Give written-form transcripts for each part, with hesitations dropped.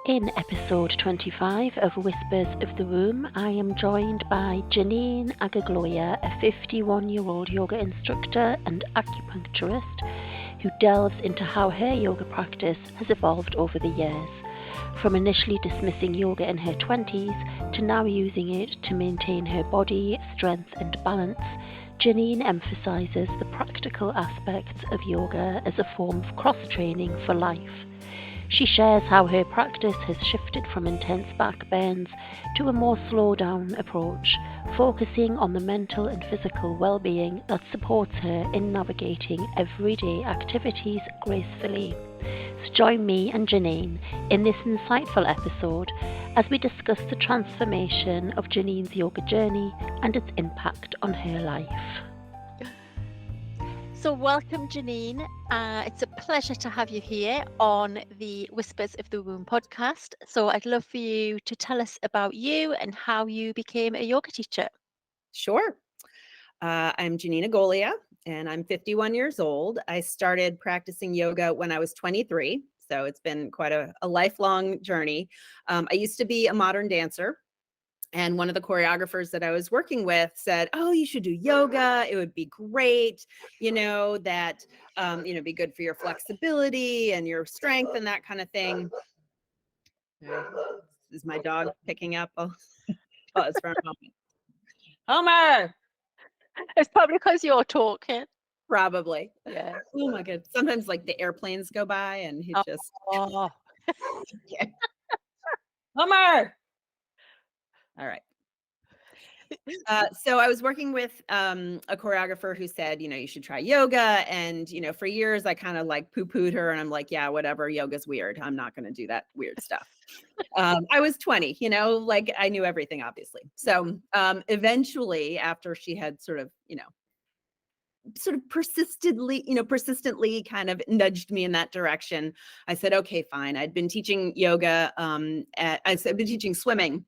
In episode 25 of Whispers of the Womb, I am joined by Janine Agoglia, a 51-year-old yoga instructor and acupuncturist who delves into how her yoga practice has evolved over the years, from initially dismissing yoga in her 20s to now using it to maintain her body, strength and balance. Janine emphasises the practical aspects of yoga as a form of cross-training for life. She shares how her practice has shifted from intense back bends to a more slow-down approach, focusing on the mental and physical well-being that supports her in navigating everyday activities gracefully. So join me and Janine in this insightful episode as we discuss the transformation of Janine's yoga journey and its impact on her life. So welcome, Janine. It's a pleasure to have you here on the Whispers of the Womb podcast. So I'd love for you to tell us about you and how you became a yoga teacher. Sure. I'm Janine Agoglia, and I'm 51 years old. I started practicing yoga when I was 23, so it's been quite a lifelong journey. I used to be a modern dancer. And one of the choreographers that I was working with said, "Oh, you should do yoga. It would be great, that, be good for your flexibility and your strength and that kind of thing." Is my dog picking up? I'll pause for a moment. Homer! It's probably because you're talking. Probably. Yeah. Oh my God. Sometimes like the airplanes go by and he's just, Oh. Homer! All right. So I was working with a choreographer who said, you should try yoga. And, for years I kind of like poo-pooed her and I'm like, yeah, whatever, yoga's weird. I'm not going to do that weird stuff. I was 20, like I knew everything, obviously. So eventually after she had sort of persistently kind of nudged me in that direction, I said, okay, fine. I'd been teaching yoga. I've been teaching swimming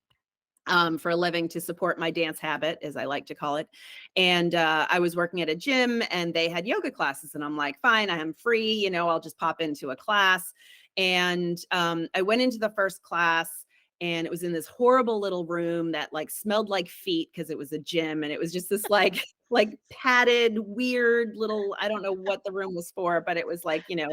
for a living to support my dance habit, as I like to call it. And I was working at a gym and they had yoga classes. And I'm like, fine, I am free. I'll just pop into a class. And I went into the first class and it was in this horrible little room that like smelled like feet because it was a gym. And it was just this like padded, weird little, I don't know what the room was for, but it was like, the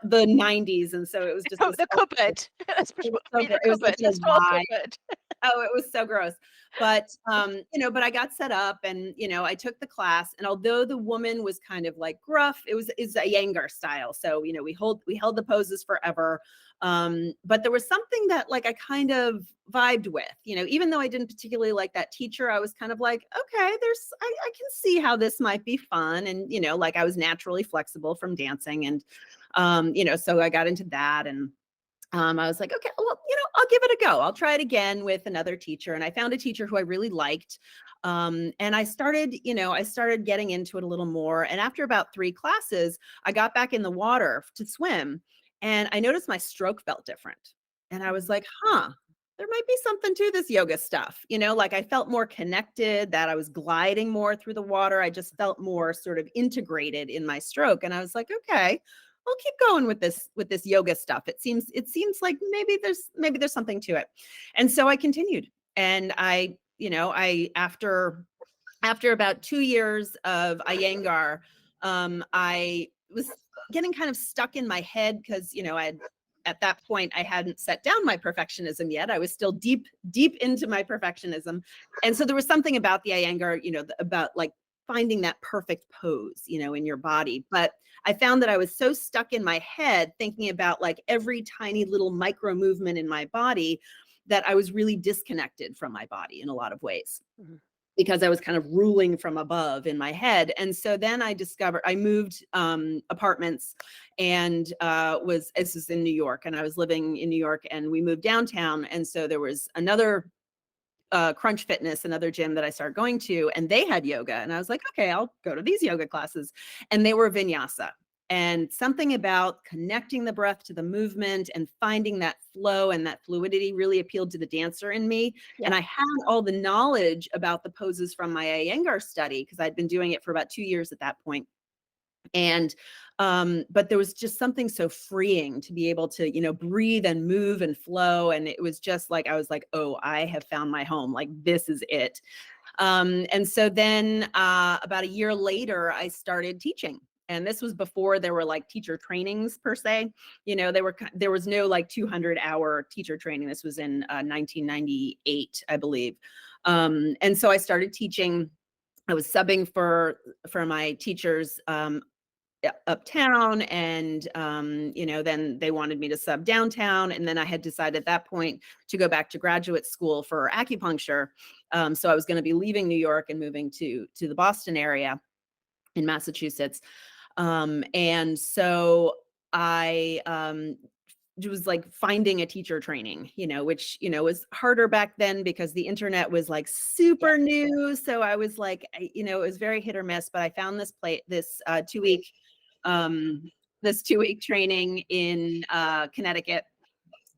90s. And so it was just The cupboard. That's it was probably the it was cupboard. such a The store wide. cupboard. Oh, it was so gross. But, but I got set up and, I took the class. And although the woman was kind of like gruff, it's a Iyengar style. So, we held the poses forever. But there was something that like I kind of vibed with, even though I didn't particularly like that teacher, I was kind of like, okay, I can see how this might be fun. And, like I was naturally flexible from dancing. And, so I got into that and I was like, okay, well, I'll give it a go. I'll try it again with another teacher. And I found a teacher who I really liked. And I started getting into it a little more. And after about 3 classes, I got back in the water to swim and I noticed my stroke felt different. And I was like, there might be something to this yoga stuff. Like I felt more connected, that I was gliding more through the water. I just felt more sort of integrated in my stroke. And I was like, okay, I'll keep going with this yoga stuff. It seems like maybe there's something to it. And so I continued. And I after about 2 years of Iyengar, I was getting kind of stuck in my head because, at that point, I hadn't set down my perfectionism yet. I was still deep into my perfectionism. And so there was something about the Iyengar, about like finding that perfect pose, in your body. But I found that I was so stuck in my head thinking about like every tiny little micro movement in my body that I was really disconnected from my body in a lot of ways. Mm-hmm. Because I was kind of ruling from above in my head. And so then I moved apartments and this was in New York, and I was living in New York and we moved downtown. And so there was another Crunch Fitness, another gym that I started going to, and they had yoga. And I was like, okay, I'll go to these yoga classes. And they were vinyasa. And something about connecting the breath to the movement and finding that flow and that fluidity really appealed to the dancer in me. Yeah. And I had all the knowledge about the poses from my Iyengar study because I'd been doing it for about 2 years at that point. And but there was just something so freeing to be able to, breathe and move and flow. And it was just like, I was like, oh, I have found my home. Like, this is it. And so then about a year later, I started teaching. And this was before there were like teacher trainings per se. There was no like 200-hour teacher training. This was in 1998, I believe. And so I started teaching. I was subbing for my teachers uptown, and then they wanted me to sub downtown, and then I had decided at that point to go back to graduate school for acupuncture. So I was going to be leaving New York and moving to the Boston area in Massachusetts. And so I it was like finding a teacher training, which, was harder back then because the internet was like super new. So I was like, it was very hit or miss, but I found this 2-week training in Connecticut,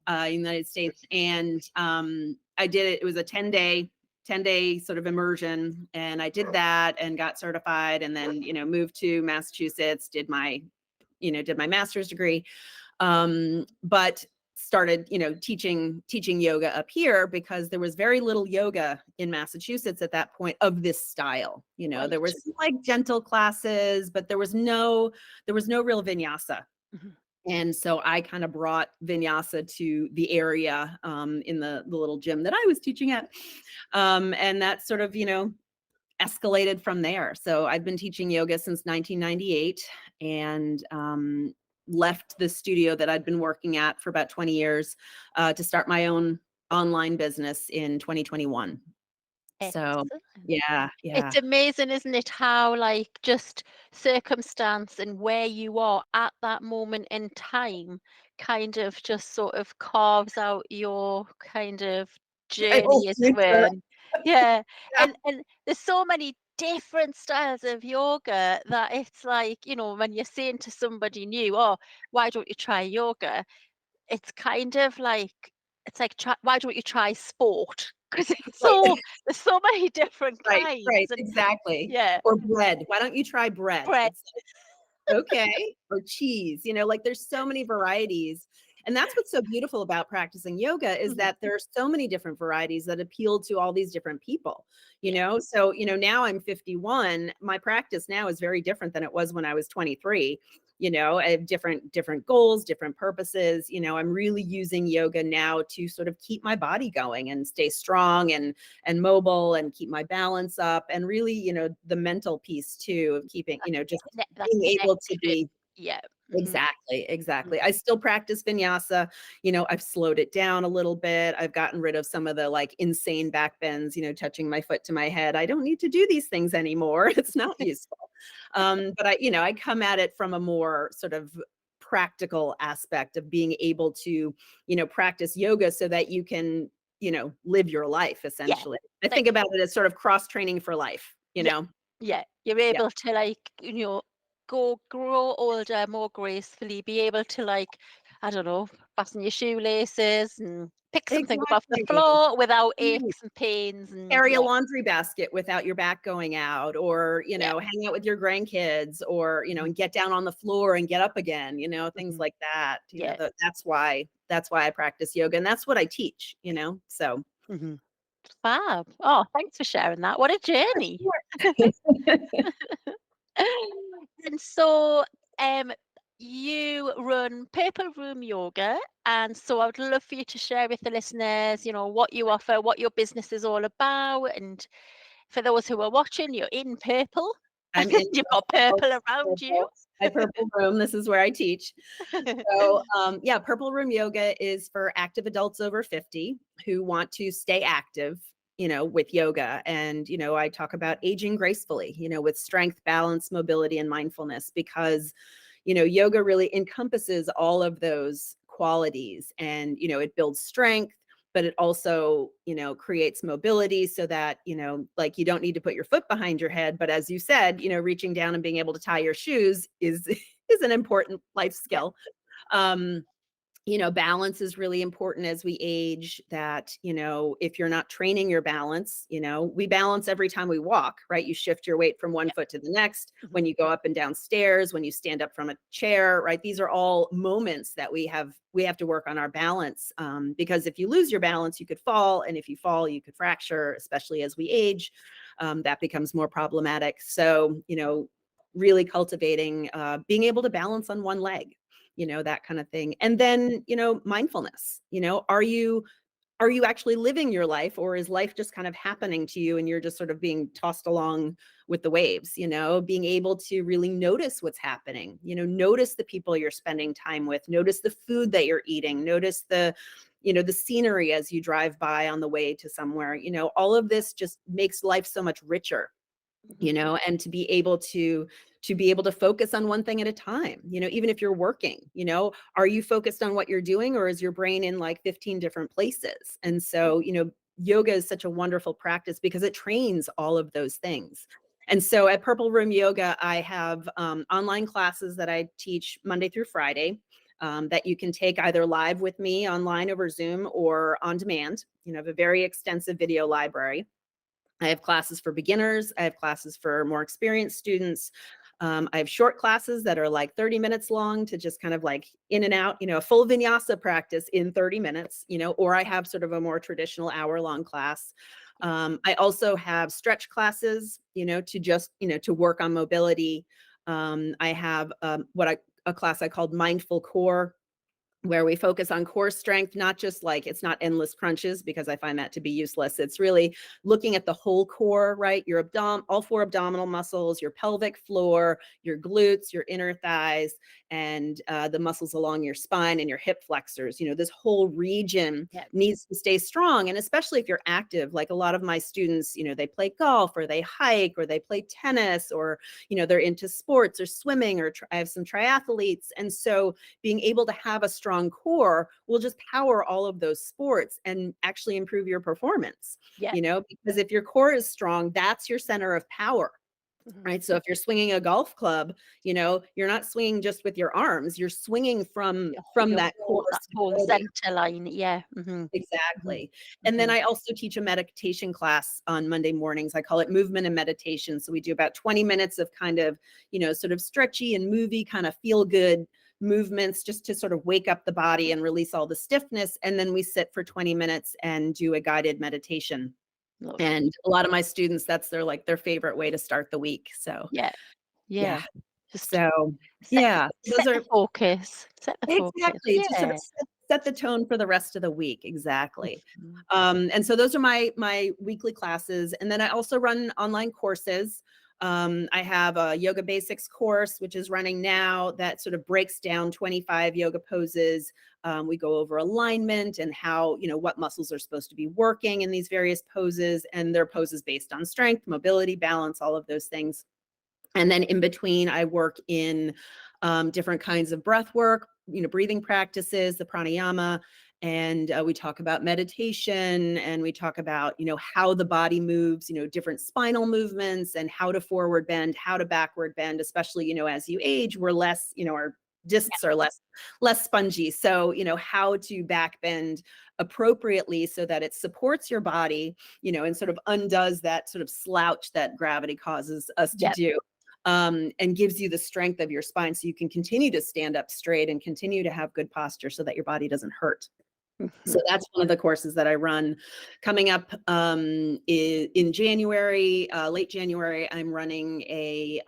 United States. And I did it. It was a 10-day sort of immersion. And I did that and got certified, and then, moved to Massachusetts, did my master's degree. But started, teaching yoga up here because there was very little yoga in Massachusetts at that point of this style. Right. There was like gentle classes, but there was no real vinyasa. Mhm. And so I kind of brought vinyasa to the area in the little gym that I was teaching at. And that sort of, escalated from there. So I've been teaching yoga since 1998, and left the studio that I'd been working at for about 20 years to start my own online business in 2021. So Excellent. yeah. It's amazing, isn't it, how like just circumstance and where you are at that moment in time kind of just sort of carves out your kind of My whole journey, as it future. were. Yeah. Yeah. And there's so many different styles of yoga that it's like, when you're saying to somebody new, oh, why don't you try yoga? It's kind of like it's like why don't you try sport? Because Right. there's so many different Right, kinds, and exactly. yeah, Or bread. Why don't you try bread? bread. It's like, okay. Or cheese, like there's so many varieties. And that's what's so beautiful about practicing yoga is Mhm. that there are so many different varieties that appeal to all these different people, Yeah, So, now I'm 51. My practice now is very different than it was when I was 23. I have different goals, different purposes. I'm really using yoga now to sort of keep my body going and stay strong and mobile and keep my balance up, and really, the mental piece too of keeping, just that being able to connection. be. Yeah. Mhm. Exactly. I still practice vinyasa. I've slowed it down a little bit. I've gotten rid of some of the like insane back bends, touching my foot to my head. I don't need to do these things anymore. It's not useful. But I come at it from a more sort of practical aspect of being able to, practice yoga so that you can, live your life Yeah. essentially. I Like think about it as sort of cross training for life, yeah, yeah. You're Yeah, able to like, grow older more gracefully, be able to like, I don't know, fasten your shoelaces and pick something up off the exactly. floor without Right. aches and pains, and Carry a yeah, laundry basket without your back going out, or, yeah. hang out with your grandkids, or, Mhm. and get down on the floor and get up again, things Mhm. like that. Yeah. That's why I practice yoga, and that's what I teach, so. Mhm. Fab. Oh, thanks for sharing that. What a journey. Sure. And so, um, you run Purple Room Yoga, and so I would love for you to share with the listeners, what you offer, what your business is all about, and for those who are watching, you're in purple. I'm in You've got purple around you. my purple room. This is where I teach. So, yeah, Purple Room Yoga is for active adults over 50 who want to stay active, with yoga. And, I talk about aging gracefully, with strength, balance, mobility, and mindfulness, because, yoga really encompasses all of those qualities. And, it builds strength, but it also, creates mobility so that, like, you don't need to put your foot behind your head. But as you said, reaching down and being able to tie your shoes is is an important life Yeah. skill. Um, Balance is really important as we age, that, if you're not training your balance, we balance every time we walk, right? You shift your weight from one Yeah. foot to the next, Mhm. when you go up and down stairs, when you stand up from a chair, right? These are all moments that we have to work on our balance, because if you lose your balance, you could fall. And if you fall, you could fracture, especially as we age. That becomes more problematic. So, really cultivating being able to balance on one leg, that kind of thing. And then, mindfulness, are you actually living your life, or is life just kind of happening to you and you're just sort of being tossed along with the waves? Being able to really notice what's happening, notice the people you're spending time with, notice the food that you're eating, notice the scenery as you drive by on the way to somewhere. All of this just makes life so much richer, Mhm. and to be able to focus on one thing at a time. Even if you're working, are you focused on what you're doing, or is your brain in like 15 different places? And so, yoga is such a wonderful practice because it trains all of those things. And so at Purple Room Yoga, I have online classes that I teach Monday through Friday, that you can take either live with me online over Zoom or on demand. I have a very extensive video library. I have classes for beginners. I have classes for more experienced students. I have short classes that are like 30 minutes long, to just kind of like in and out, a full vinyasa practice in 30 minutes, or I have sort of a more traditional hour-long class. I also have stretch classes, to work on mobility. I have a class I called Mindful Core, where we focus on core strength, not just like, it's not endless crunches, because I find that to be useless. It's really looking at the whole core, right? Your all four abdominal muscles, your pelvic floor, your glutes, your inner thighs, and the muscles along your spine and your hip flexors. This whole region Yeah. needs to stay strong. And especially if you're active, like a lot of my students, they play golf, or they hike, or they play tennis, or, they're into sports or swimming, or I have some triathletes. And so being able to have a strong core will just power all of those sports and actually improve your performance, Yeah. because if your core is strong, that's your center of power. Mhm. Right. So if you're swinging a golf club, you're not swinging just with your arms, you're swinging from Your that core whole that whole stability. center line. Yeah. Mhm. Mhm. Exactly. And then Mhm. I also teach a meditation class on Monday mornings. I call it movement and meditation. So we do about 20 minutes of kind of, sort of stretchy and movie, kind of feel good movements, just to sort of wake up the body and release all the stiffness. And then we sit for 20 minutes and do a guided meditation. Lovely. And a lot of my students, that's their favorite way to start the week. So Yeah. yeah. Yeah. Just So set the yeah, those set the are focus. Set the focus. exactly, to sort of Yeah. set the tone for the rest of the week, exactly. Mhm. And so those are my weekly classes, and then I also run online courses. I have a yoga basics course, which is running now, that sort of breaks down 25 yoga poses. We go over alignment and how, what muscles are supposed to be working in these various poses, and their poses based on strength, mobility, balance, all of those things. And then in between, I work in different kinds of breath work, breathing practices, the pranayama, and we talk about meditation, and we talk about, how the body moves, different spinal movements, and how to forward bend, how to backward bend, especially, as you age, we're less, our discs are less spongy. So, how to back bend appropriately so that it supports your body, and sort of undoes that sort of slouch that gravity causes us to Yep. do, and gives you the strength of your spine, so you can continue to stand up straight and continue to have good posture so that your body doesn't hurt. So Mhm. that's one of the courses that I run. Coming up in January, late January, I'm running a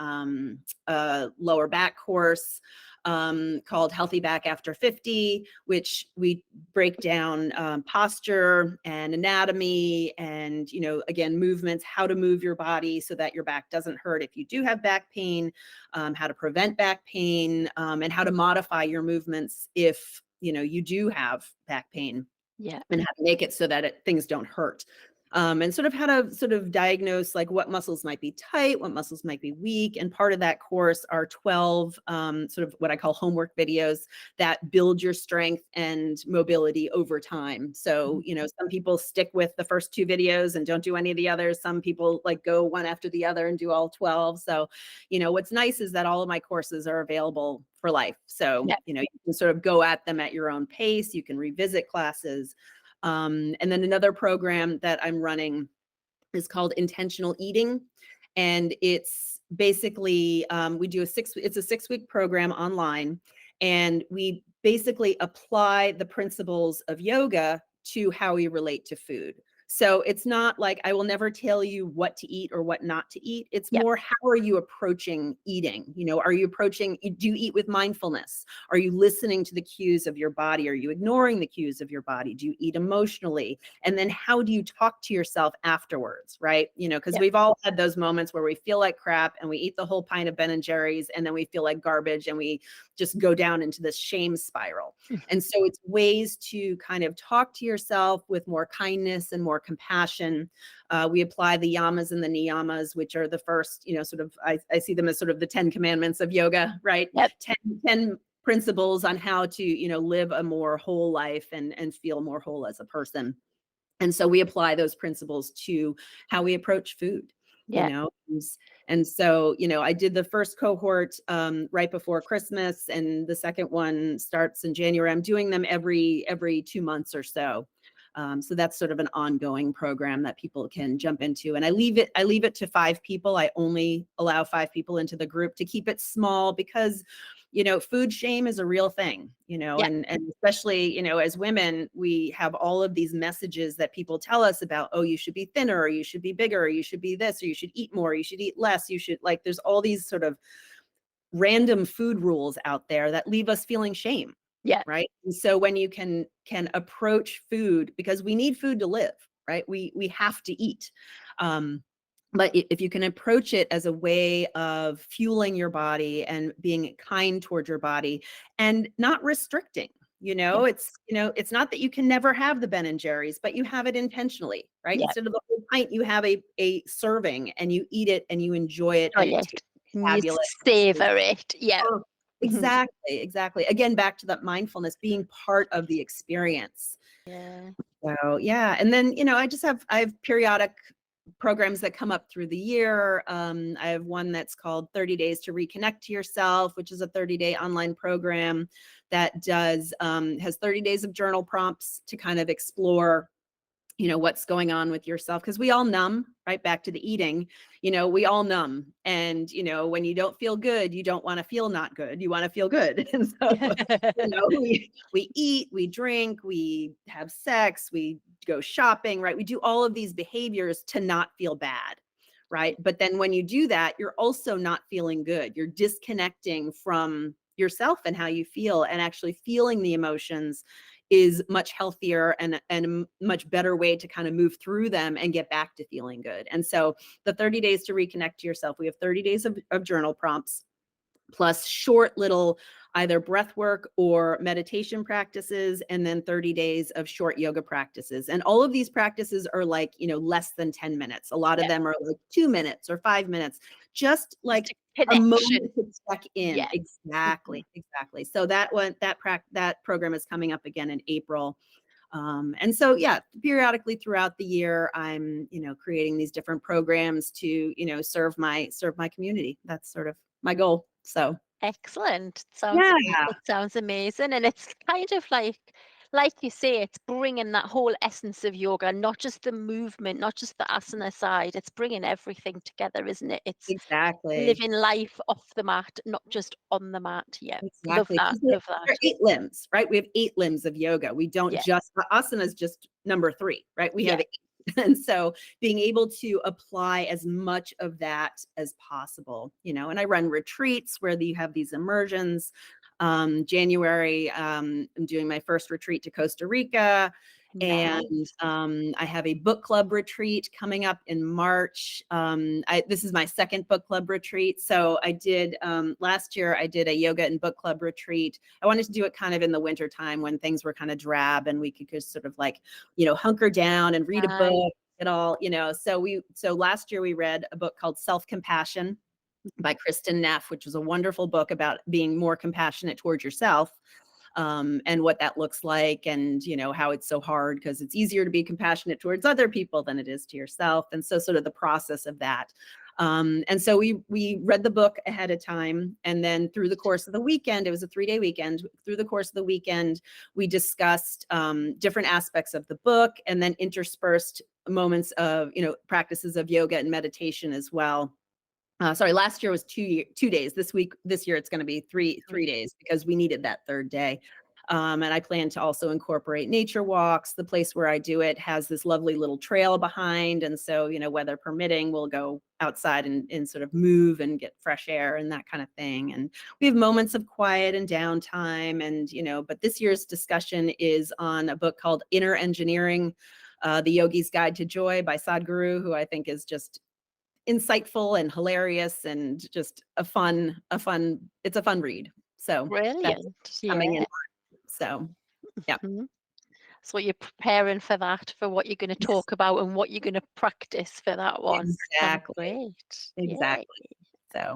lower back course called Healthy Back After 50, which we break down posture and anatomy, and, again, movements, how to move your body so that your back doesn't hurt if you do have back pain, how to prevent back pain, and how to modify your movements if, you do have back pain, Yeah. and how to make it so that things don't hurt. and sort of how to sort of diagnose like what muscles might be tight, what muscles might be weak. And part of that course are 12 sort of what I call homework videos that build your strength and mobility over time. So, you know, some people stick with the first 2 videos and don't do any of the others. Some people like go one after the other and do all 12. So, you know, what's nice is that all of my courses are available for life. So, Yeah. you know, you can sort of go at them at your own pace. You can revisit classes. And then another program that I'm running is called Intentional Eating. And it's basically, we do it's a 6-week program online. And we basically apply the principles of yoga to how we relate to food. So it's not like I will never tell you what to eat or what not to eat. It's Yeah. more, how are you approaching eating? You know, are you approaching, do you eat with mindfulness? Are you listening to the cues of your body? Are you ignoring the cues of your body? Do you eat emotionally? And then how do you talk to yourself afterwards, right? You know, because Yeah. we've all had those moments where we feel like crap and we eat the whole pint of Ben and Jerry's and then we feel like garbage and we just go down into this shame spiral. And so it's ways to kind of talk to yourself with more kindness and more compassion. We apply the yamas and the niyamas, which are the first, you know, sort of, I see them as sort of the 10 commandments of yoga, right? Yep. 10 principles on how to, you know, live a more whole life and feel more whole as a person. And so we apply those principles to how we approach food, you Yeah. know? And so, you know, I did the first cohort right before Christmas, and the second one starts in January. I'm doing them every 2 months or so. So that's sort of an ongoing program that people can jump into. And I leave it to 5 people. I only allow 5 people into the group to keep it small because, you know, food shame is a real thing, you know, Yeah. and especially, you know, as women, we have all of these messages that people tell us about, oh, you should be thinner, or you should be bigger, or you should be this, or you should eat more, you should eat less, you should, like, there's all these sort of random food rules out there that leave us feeling shame. Yeah. Right. And so when you can approach food, because we need food to live, right? We have to eat. But if you can approach it as a way of fueling your body and being kind toward your body and not restricting, you Yeah. know, it's not that you can never have the Ben and Jerry's, but you have it intentionally, right? Yeah. Instead of the whole pint, you have a serving and you eat it and you enjoy it Oh, and it yeah. tastes And you fabulous. savor it. Yeah. Oh, Mhm. exactly, exactly. Again, back to that mindfulness, being part of the experience. Yeah. So, yeah, and then, you know, I have periodic programs that come up through the year. I have one that's called 30 Days to Reconnect to Yourself, which is a 30-day online program that has 30 days of journal prompts to kind of explore, you know, what's going on with yourself, because we all numb, right? Back to the eating, you know, we all numb. And, you know, when you don't feel good, you don't want to feel not good, you want to feel good. And so, you know, we eat, we drink, we have sex, we go shopping, right? We do all of these behaviors to not feel bad, right? But then when you do that, you're also not feeling good. You're disconnecting from yourself and how you feel, and actually feeling the emotions is much healthier and a much better way to kind of move through them and get back to feeling good. And so the 30 days to reconnect to yourself, we have 30 days of journal prompts, plus short little either breath work or meditation practices, and then 30 days of short yoga practices. And all of these practices are like, you know, less than 10 minutes. A lot of Yeah. them are like 2 minutes or 5 minutes, just like Just a a connection. moment to check in. Yeah. Mhm. Exactly, exactly. So that program is coming up again in April. And so, yeah, periodically throughout the year, I'm, you know, creating these different programs to, you know, serve my community. That's sort of my goal. So, Excellent. yeah, It sounds amazing, and it's kind of like you say, it's bringing that whole essence of yoga, not just the movement, not just the asana side. It's bringing everything together, isn't it? It's exactly. living life off the mat, not just on the mat. Yeah, love Exactly. that. 'Cause Love there are that. 8 limbs, right? We have 8 limbs of yoga. We don't Yeah, just, asana is just number 3, right? We have yeah, 8. And so being able to apply as much of that as possible, you know, and I run retreats where you have these immersions. January, I'm doing my first retreat to Costa Rica. And nice. I have a book club retreat coming up in March. This is my second book club retreat. So I did last year, I did a yoga and book club retreat. I wanted to do it kind of in the winter time when things were kind of drab and we could just sort of like, you know, hunker down and read a Nice. book it all, so last year we read a book called Self-Compassion by Kristen Neff, which was a wonderful book about being more compassionate towards yourself, and what that looks like, and how it's so hard because it's easier to be compassionate towards other people than it is to yourself, and so sort of the process of that. And so we read the book ahead of time, and then through the course of the weekend, it was a 3-day weekend. Through the course of the weekend, we discussed different aspects of the book, and then interspersed moments of practices of yoga and meditation as well. Sorry, last year was 2 days. This year it's going to be three days, because we needed that third day. And I plan to also incorporate nature walks. The place where I do it has this lovely little trail behind. And so, weather permitting, we'll go outside and sort of move and get fresh air and that kind of thing. And we have moments of quiet and downtime. And, but this year's discussion is on a book called Inner Engineering, The Yogi's Guide to Joy by Sadhguru, who I think is just insightful and hilarious, and just it's a fun read. So Brilliant. that's coming in. So yeah. Mm-hmm. So you're preparing for that, for what you're going to talk about and what you're going to practice for that one. Exactly. Exactly. Yay.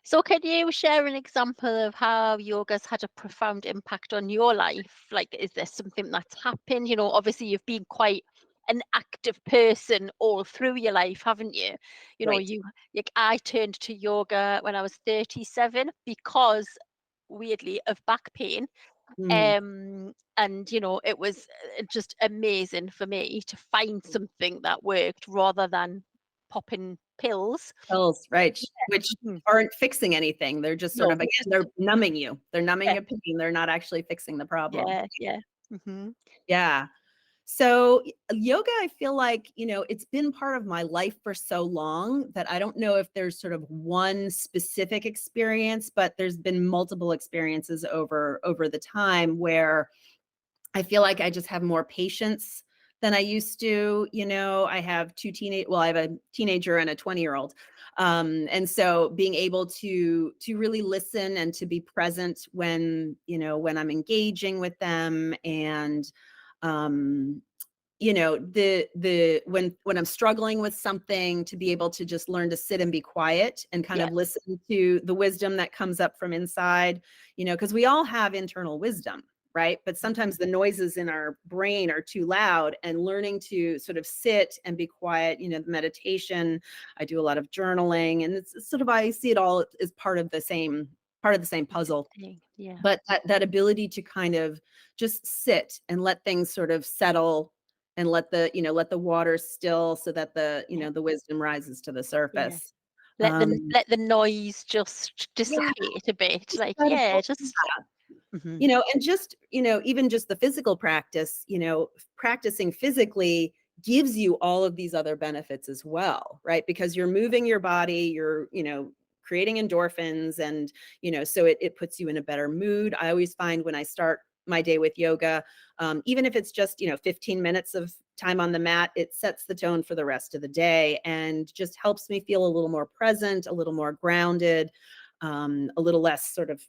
So can you share an example of how yoga's had a profound impact on your life? Like, is there something that's happened? Obviously you've been quite an active person all through your life, haven't you? Right. I turned to yoga when I was 37 because, weirdly, of back pain. And it was just amazing for me to find something that worked rather than popping pills, right? Which aren't fixing anything. They're just sort of, again, they're numbing you. They're numbing your pain. They're not actually fixing the problem. Yeah. Mm-hmm. Yeah. So yoga, I feel like, it's been part of my life for so long that I don't know if there's sort of one specific experience, but there's been multiple experiences over the time where I feel like I just have more patience than I used to. I have I have a teenager and a 20-year-old. And so being able to really listen and to be present when I'm engaging with them, and when I'm struggling with something, to be able to just learn to sit and be quiet and kind of listen to the wisdom that comes up from inside, because we all have internal wisdom, right? But sometimes the noises in our brain are too loud, and learning to sort of sit and be quiet, the meditation, I do a lot of journaling, and it's sort of, I see it all as part of the same puzzle. Yeah. But that ability to kind of just sit and let things sort of settle, and let the water still, so that the wisdom rises to the surface. Let the noise just dissipate a bit. And just, even just the physical practice, practicing physically gives you all of these other benefits as well, right? Because you're moving your body, you're, creating endorphins, and, so it puts you in a better mood. I always find when I start my day with yoga, even if it's just, 15 minutes of time on the mat, it sets the tone for the rest of the day, and just helps me feel a little more present, a little more grounded, a little less sort of,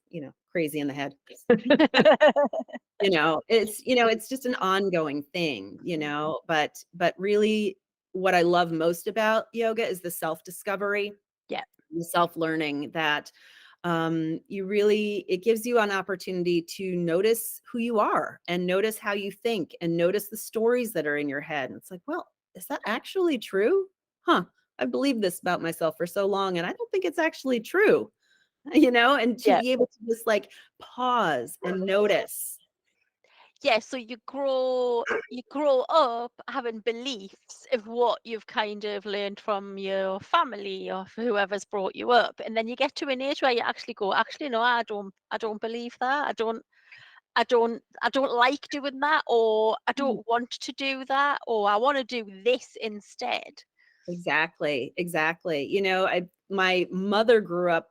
crazy in the head. It's just an ongoing thing, but really what I love most about yoga is the self-discovery, the self-learning, that it gives you an opportunity to notice who you are, and notice how you think, and notice the stories that are in your head. And it's like, well, is that actually true? I've believed this about myself for so long, and I don't think it's actually true, and to be able to just like pause and notice. So you grow up having beliefs of what you've kind of learned from your family or whoever's brought you up, and then you get to an age where you actually go, no, I don't believe that. I don't like doing that, or I don't want to do that, or I want to do this instead. Exactly. My mother grew up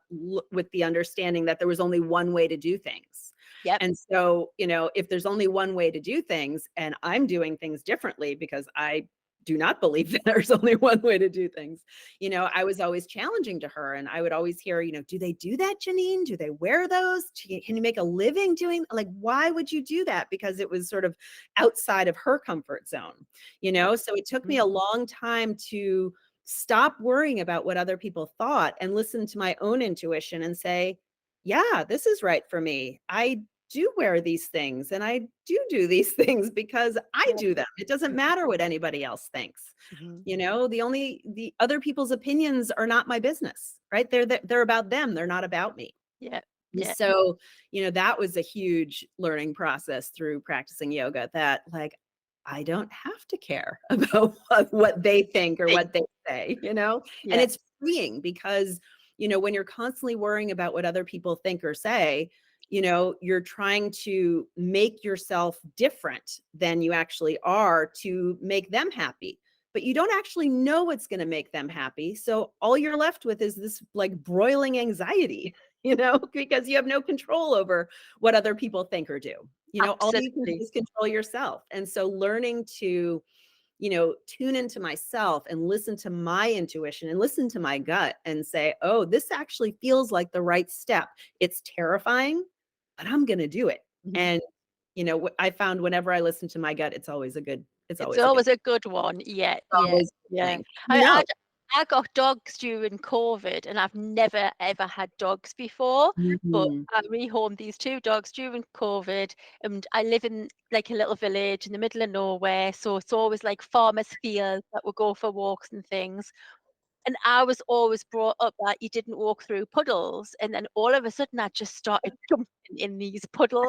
with the understanding that there was only one way to do things. And so, if there's only one way to do things, and I'm doing things differently because I do not believe that there's only one way to do things. I was always challenging to her, and I would always hear, do they do that, Janine? Do they wear those? Can you make a living doing, like, why would you do that? Because it was sort of outside of her comfort zone, So it took me a long time to stop worrying about what other people thought and listen to my own intuition and say, yeah, this is right for me. I do wear these things and I do these things because I do them. It doesn't matter what anybody else thinks. Mhm. The other people's opinions are not my business, right? They're about them. They're not about me. Yeah. And Yeah. so, that was a huge learning process through practicing yoga, that like, I don't have to care about what they think or what they say, and Yeah. it's freeing because, when you're constantly worrying about what other people think or say, you're trying to make yourself different than you actually are to make them happy. But you don't actually know what's going to make them happy. So all you're left with is this like broiling anxiety, because you have no control over what other people think or do. All you can do Absolutely. is control yourself. And so learning to, tune into myself and listen to my intuition and listen to my gut and say, oh, this actually feels like the right step. It's terrifying, but I'm going to do it. Mhm. And, I found whenever I listen to my gut, it's always a good It's always a good one. Yeah, yeah, always a good yeah. thing. I mean, I got dogs during COVID, and I've never ever had dogs before. But Mhm. I rehomed these two dogs during COVID, and I live in like a little village in the middle of nowhere, so it's always like farmers' fields that we go for walks and things. And I was always brought up that you didn't walk through puddles, and then all of a sudden I just started jumping in these puddles.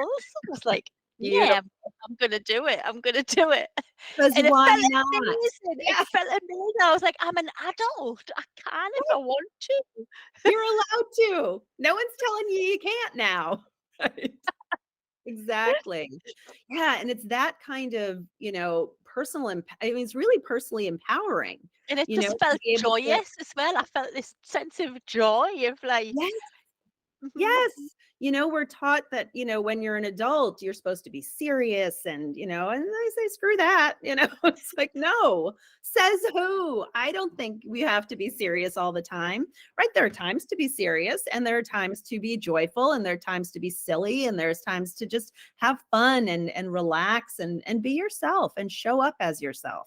I was like, Beautiful. "Yeah, I'm gonna do it. I'm gonna do it." 'Cause And it why felt not? amazing. It Yeah, felt amazing. I was like, "I'm an adult. I can if I want to." you're allowed to. No one's telling you you can't now. Right. Exactly. Yeah, and it's that kind of, I mean, it's really personally empowering, And it to just felt be able to. joyous as well. I felt this sense of joy of like, Yes. mhm, Yes. We're taught that, when you're an adult, you're supposed to be serious and I say, screw that, it's like, no, says who? I don't think we have to be serious all the time, right? There are times to be serious and there are times to be joyful and there are times to be silly and there's times to just have fun and relax and be yourself and show up as yourself.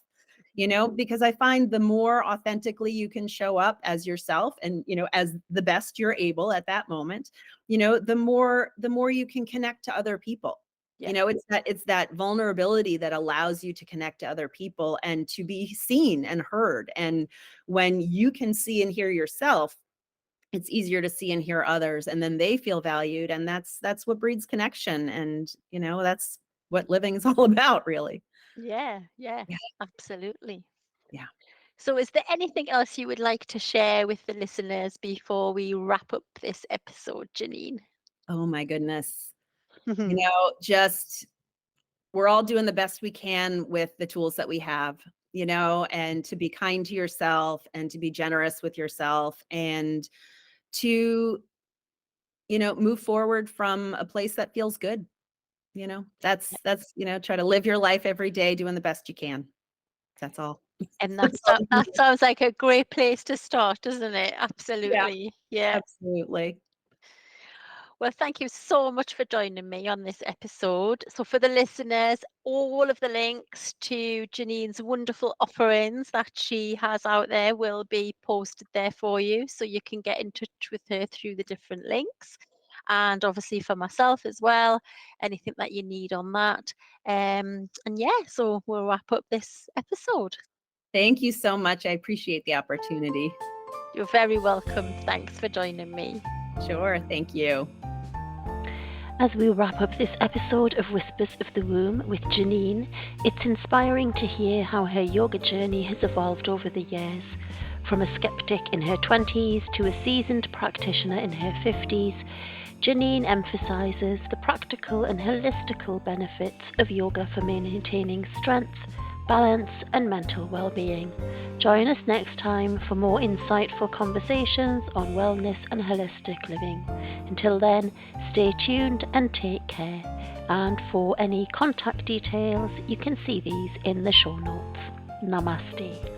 Because I find the more authentically you can show up as yourself and, as the best you're able at that moment, the more you can connect to other people. yeah, It's that vulnerability that allows you to connect to other people and to be seen and heard. And when you can see and hear yourself, it's easier to see and hear others, and then they feel valued. And that's what breeds connection. And, that's what living is all about, really. yeah, yeah, Yeah. absolutely. Yeah. So, is there anything else you would like to share with the listeners before we wrap up this episode, Janine? Oh my goodness. Just we're all doing the best we can with the tools that we have, and to be kind to yourself and to be generous with yourself and to, move forward from a place that feels good. Try to live your life every day doing the best you can. That's all. And That's all you can that do. sounds like a great place to start, doesn't it? Yeah, Absolutely. Yeah. absolutely. Well, thank you so much for joining me on this episode. So, for the listeners, all of the links to Janine's wonderful offerings that she has out there will be posted there for you. So, you can get in touch with her through the different links. And obviously, for myself as well, anything that you need on that. And yeah, so we'll wrap up this episode. Thank you so much. I appreciate the opportunity. You're very welcome. Thanks for joining me. Sure. Thank you. As we wrap up this episode of Whispers of the Womb with Janine, it's inspiring to hear how her yoga journey has evolved over the years. From a skeptic in her 20s to a seasoned practitioner in her 50s, Janine emphasizes the practical and holistical benefits of yoga for maintaining strength, balance, and mental well-being. Join us next time for more insightful conversations on wellness and holistic living. Until then, stay tuned and take care. And for any contact details, you can see these in the show notes. Namaste.